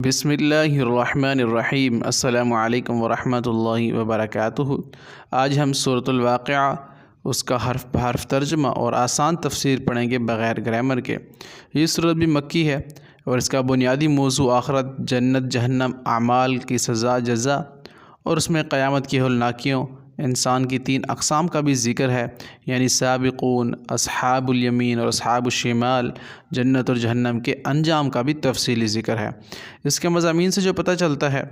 بسم اللہ الرحمن الرحیم۔ السلام علیکم ورحمۃ اللہ وبرکاتہ۔ آج ہم سورۃ الواقعہ اس کا حرف بحرف ترجمہ اور آسان تفسیر پڑھیں گے بغیر گرامر کے۔ یہ سورت بھی مکی ہے اور اس کا بنیادی موضوع آخرت، جنت، جہنم، اعمال کی سزا جزا اور اس میں قیامت کی ہولناکیوں، انسان کی 3 اقسام کا بھی ذکر ہے، یعنی سابقون، اصحاب الیمین اور اصحاب الشمال، جنت اور جہنم کے انجام کا بھی تفصیلی ذکر ہے۔ اس کے مضامین سے جو پتہ چلتا ہے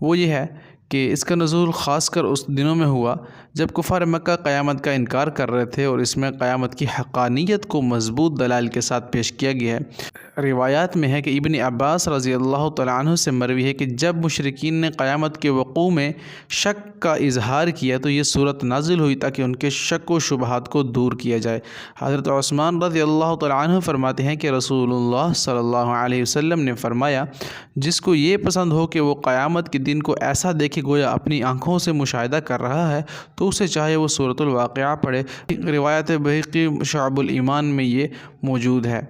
وہ یہ ہے کہ اس کا نزول خاص کر اس دنوں میں ہوا جب کفار مکہ قیامت کا انکار کر رہے تھے، اور اس میں قیامت کی حقانیت کو مضبوط دلائل کے ساتھ پیش کیا گیا ہے۔ روایات میں ہے کہ ابن عباس رضی اللہ تعالیٰ عنہ سے مروی ہے کہ جب مشرکین نے قیامت کے وقوع میں شک کا اظہار کیا تو یہ صورت نازل ہوئی تاکہ ان کے شک و شبہات کو دور کیا جائے۔ حضرت عثمان رضی اللہ تعالیٰ عنہ فرماتے ہیں کہ رسول اللہ صلی اللہ علیہ وسلم نے فرمایا، جس کو یہ پسند ہو کہ وہ قیامت کے دن کو ایسا دیکھے گویا اپنی آنکھوں سے مشاہدہ کر رہا ہے تو اسے چاہے وہ سورۃ الواقعہ پڑھے۔ روایت بہقی شعب الایمان میں یہ موجود ہے۔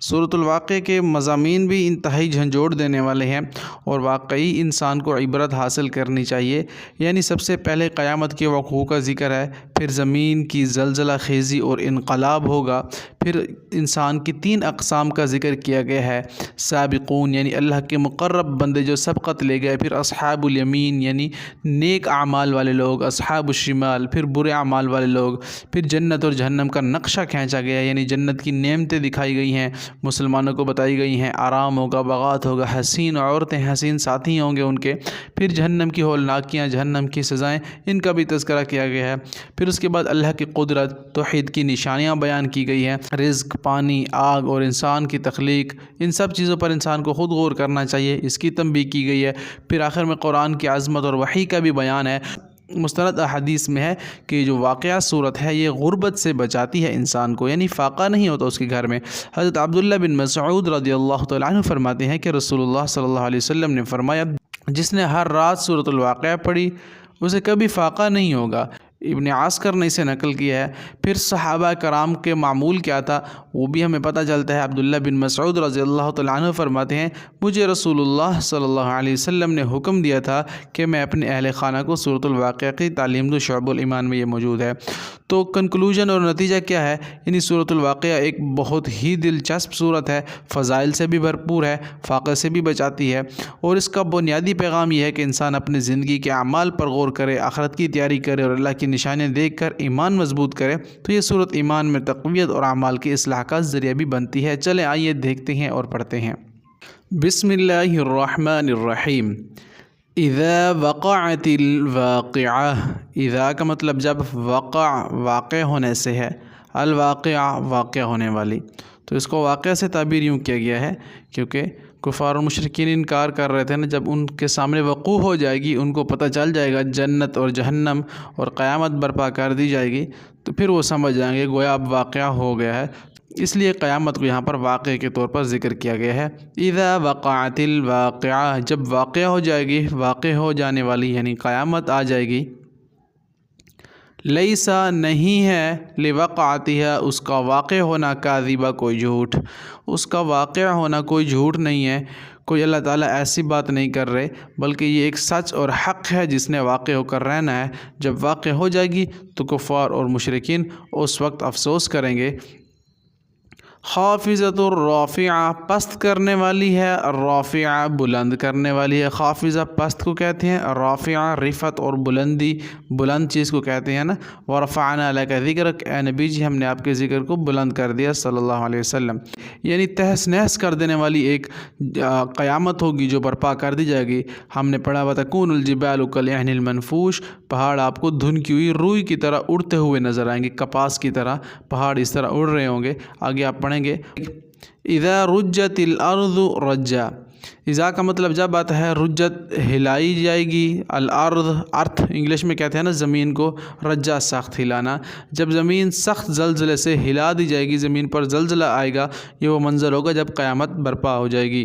سورۃ الواقعہ کے مضامین بھی انتہائی جھنجھوڑ دینے والے ہیں اور واقعی انسان کو عبرت حاصل کرنی چاہیے۔ یعنی سب سے پہلے قیامت کے وقوع کا ذکر ہے، پھر زمین کی زلزلہ خیزی اور انقلاب ہوگا، پھر انسان کی 3 اقسام کا ذکر کیا گیا ہے، سابقون یعنی اللہ کے مقرب بندے جو سبقت لے گئے، پھر اصحاب الیمین یعنی نیک اعمال والے لوگ، اصحاب الشمال پھر برے اعمال والے لوگ، پھر جنت اور جہنم کا نقشہ کھینچا گیا، یعنی جنت کی نعمتیں دکھائی گئی ہیں، مسلمانوں کو بتائی گئی ہیں، آرام ہوگا، باغات ہوگا، حسین عورتیں، حسین ساتھی ہوں گے ان کے، پھر جہنم کی ہولناکیاں، جہنم کی سزائیں، ان کا بھی تذکرہ کیا گیا ہے۔ پھر اس کے بعد اللہ کی قدرت، توحید کی نشانیاں بیان کی گئی ہیں، رزق، پانی، آگ اور انسان کی تخلیق، ان سب چیزوں پر انسان کو خود غور کرنا چاہیے، اس کی تنبیہ کی گئی ہے۔ پھر آخر میں قرآن کی عظمت اور وحی کا بھی بیان ہے۔ مستند احادیث میں ہے کہ جو واقعہ صورت ہے یہ غربت سے بچاتی ہے انسان کو، یعنی فاقہ نہیں ہوتا اس کے گھر میں۔ حضرت عبداللہ بن مسعود رضی اللہ تعالیٰ عنہ فرماتے ہیں کہ رسول اللہ صلی اللہ علیہ وسلم نے فرمایا، جس نے ہر رات سورۃ الواقعہ پڑھی اسے کبھی فاقہ نہیں ہوگا۔ ابن عسکر نے اسے نقل کیا ہے۔ پھر صحابہ کرام کے معمول کیا تھا وہ بھی ہمیں پتہ چلتا ہے۔ عبداللہ بن مسعود رضی اللہ تعالیٰ عنہ فرماتے ہیں، مجھے رسول اللہ صلی اللہ علیہ وسلم نے حکم دیا تھا کہ میں اپنے اہل خانہ کو سورۃ الواقعہ کی تعلیم دوں۔ شعب الایمان میں یہ موجود ہے۔ تو کنکلوژن اور نتیجہ کیا ہے؟ یعنی سورۃ الواقعہ ایک بہت ہی دلچسپ صورت ہے، فضائل سے بھی بھرپور ہے، فاقہ سے بھی بچاتی ہے، اور اس کا بنیادی پیغام یہ ہے کہ انسان اپنی زندگی کے اعمال پر غور کرے، آخرت کی تیاری کرے اور اللہ کی نشانیاں دیکھ کر ایمان مضبوط کرے تو یہ صورت ایمان میں تقویت اور اعمال کی اصلاح کا ذریعہ بھی بنتی ہے۔ چلیں آئیے دیکھتے ہیں اور پڑھتے ہیں۔ بسم اللہ الرحمن الرحیم۔ اذا وقعت الواقعہ، اذا کا مطلب جب، واقع ہونے سے ہے، الواقعہ واقع ہونے والی، تو اس کو واقعہ سے تعبیر یوں کیا گیا ہے کیونکہ کفار و مشرکین انکار کر رہے تھے نا، جب ان کے سامنے وقوع ہو جائے گی، ان کو پتہ چل جائے گا جنت اور جہنم اور قیامت برپا کر دی جائے گی تو پھر وہ سمجھ جائیں گے گویا اب واقعہ ہو گیا ہے، اس لیے قیامت کو یہاں پر واقعے کے طور پر ذکر کیا گیا ہے۔ اذا وقعت الواقعہ، جب واقعہ ہو جائے گی، واقع ہو جانے والی یعنی قیامت آ جائے گی۔ لیسا نہیں ہے، لوقعتها اس کا واقع ہونا، کاذبہ کوئی جھوٹ، اس کا واقع ہونا کوئی جھوٹ نہیں ہے، کوئی اللہ تعالیٰ ایسی بات نہیں کر رہے، بلکہ یہ ایک سچ اور حق ہے جس نے واقع ہو کر رہنا ہے۔ جب واقع ہو جائے گی تو کفار اور مشرکین اس وقت افسوس کریں گے۔ خافضۃ الرافعہ پست کرنے والی ہے، الرافعہ بلند کرنے والی ہے۔ خافضہ پست کو کہتے ہیں، رافعہ رفعت اور بلندی، بلند چیز کو کہتے ہیں نا۔ ورفعنا لک ذکرک، اے نبی جی ہم نے آپ کے ذکر کو بلند کر دیا صلی اللہ علیہ وسلم، یعنی تہس نہس کر دینے والی ایک قیامت ہوگی جو برپا کر دی جائے گی۔ ہم نے پڑھا وتکون الجبال کالعہن المنفوش، پہاڑ آپ کو دھنکی ہوئی روئی کی طرح اڑتے ہوئے نظر آئیں گے، کپاس کی طرح پہاڑ اس طرح اڑ رہے ہوں گے۔ آگے آپ پڑھیں گے اذا رجت الارض رجا، اذا کا مطلب جب آتا ہے رجت ہلائی جائے گی، الارض ارتھ انگلش میں کہتے ہیں نا زمین کو، رجا سخت ہلانا، جب زمین سخت زلزلے سے ہلا دی جائے گی، زمین پر زلزلہ آئے گا، یہ وہ منظر ہوگا جب قیامت برپا ہو جائے گی۔